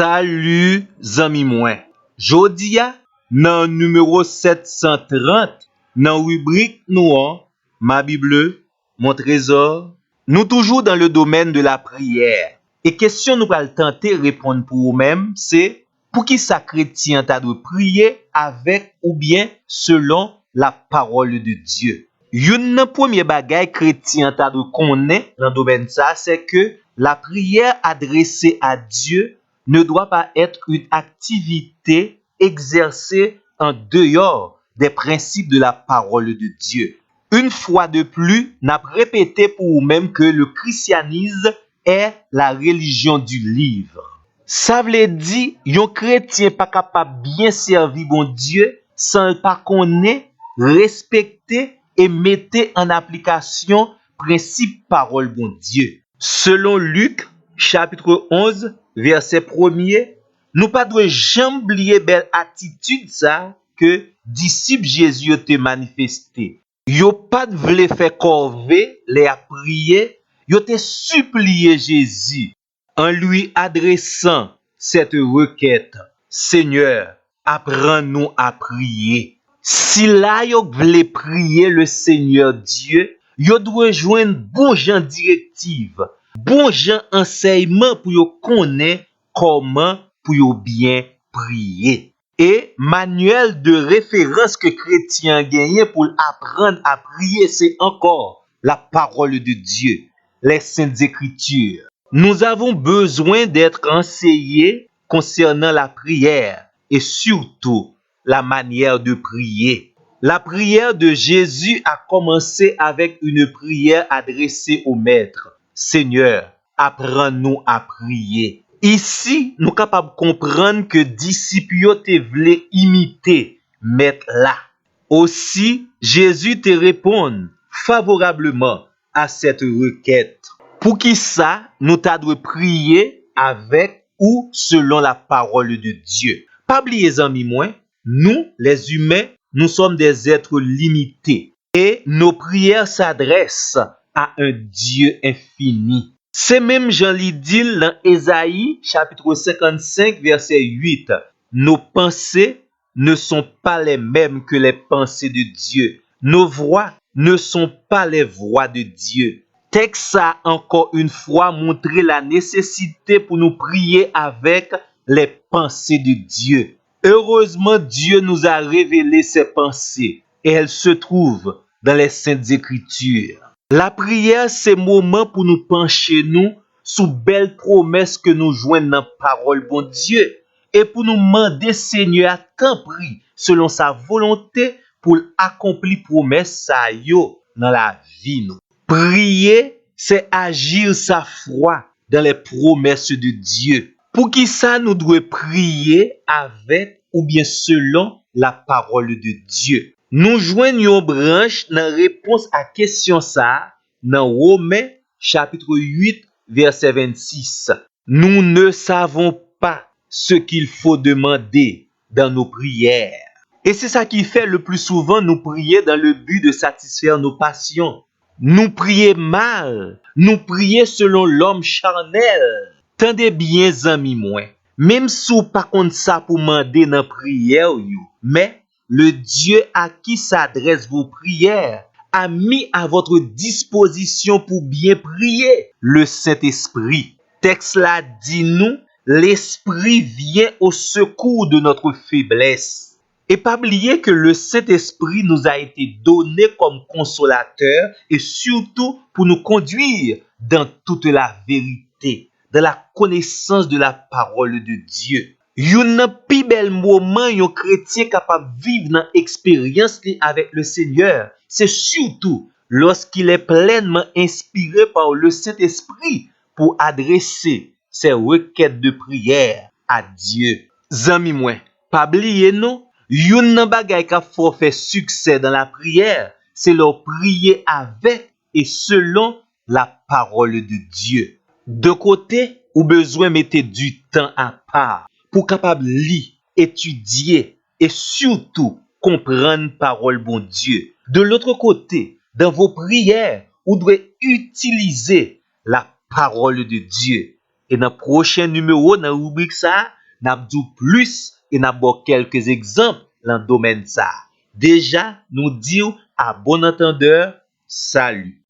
Salut zami mwen. Jodi a nan numéro 730 nan rubrique nou an, ma Bible, mon trésor, nous toujours dans le domaine de la prière. Et question nous pral tenter répondre pour vous-même, c'est pour qui ça chrétien t'a de prier avec ou bien selon la parole de Dieu. Yon nan premier bagay chrétien t'a de connaître dans domaine ça, c'est que la prière adressée à Dieu ne doit pas être une activité exercée en dehors des principes de la parole de Dieu. Une fois de plus, n'a répété pour vous-même que le christianisme est la religion du livre. Ça veut dire, yon chrétien pas capable bien servir bon Dieu sans pas connaître, respecter et mettre en application principe parole bon Dieu. Selon Luc, chapitre 11, verset 1er, nous pas doit jamais oublier belle attitude ça que disciple Jésus te manifesté. Yo pas vle faire corvée les a prier, yo te supplié Jésus en lui adressant cette requête. Seigneur, apprends-nous à prier. Si là yo vle prier le Seigneur Dieu, yo doit joindre bon gens directive, bon gens enseignement pour yo connaître comment pour yo bien prier. Et manuel de référence que chrétien gagne pour apprendre à prier, c'est encore la parole de Dieu, les saintes écritures. Nous avons besoin d'être enseignés concernant la prière et surtout la manière de prier. La prière de Jésus a commencé avec une prière adressée au Maître. Seigneur, apprends-nous à prier. Ici, nous sommes capables de comprendre que disciples te voulaient imiter Maître là. Aussi, Jésus te répond favorablement à cette requête. Pour qui ça, nous t'avons prier avec ou selon la parole de Dieu. Pas oublier, amis, moi, nous, les humains, nous sommes des êtres limités et nos prières s'adressent à un Dieu infini. C'est même Jean li dit dans Ésaïe chapitre 55 verset 8. Nos pensées ne sont pas les mêmes que les pensées de Dieu. Nos voix ne sont pas les voix de Dieu. Texte a encore une fois montré la nécessité pour nous prier avec les pensées de Dieu. Heureusement, Dieu nous a révélé ses pensées et elles se trouvent dans les Saintes Écritures. La prière, c'est moment pour nous pencher nous sous belles promesses que nous joignons dans la parole bon Dieu et pour nous demander Seigneur à temps pris selon sa volonté pour accomplir promesse ça yo dans la vie nous. Prier, c'est agir sa foi dans les promesses de Dieu. Pour qui ça nous devons prier avec ou bien selon la parole de Dieu. Nous joignons branche dans réponse à question ça dans Romains chapitre 8 verset 26. Nous ne savons pas ce qu'il faut demander dans nos prières. Et c'est ça qui fait le plus souvent nous prier dans le but de satisfaire nos passions. Nous prier mal, nous prier selon l'homme charnel. Tendez bien, amis, moi. Même si vous pas contre ça pour demander dans prière, mais le Dieu à qui s'adressent vos prières a mis à votre disposition pour bien prier le Saint-Esprit. Texte là dit nous, l'Esprit vient au secours de notre faiblesse. Et pas oublier que le Saint-Esprit nous a été donné comme consolateur et surtout pour nous conduire dans toute la vérité, dans la connaissance de la parole de Dieu. Yon pi bel moment yon chrétien capable de vivre dans expérience avec le Seigneur, c'est surtout lorsqu'il est pleinement inspiré par le Saint-Esprit pour adresser ses requêtes de prière à Dieu. Zami moi, pas oublier non, yon nan bagay ka faut faire succès dans la prière, c'est leur prier avec et selon la parole de Dieu. De côté, ou besoin mettre du temps à part pour capable lire, étudier et surtout comprendre parole bon Dieu. De l'autre côté, dans vos prières, vous devez utiliser la parole de Dieu. Et dans le prochain numéro, dans la rubrique ça, n'a dit plus et n'a bon quelques exemples dans le domaine ça. Déjà, nous disons à bon entendeur, salut.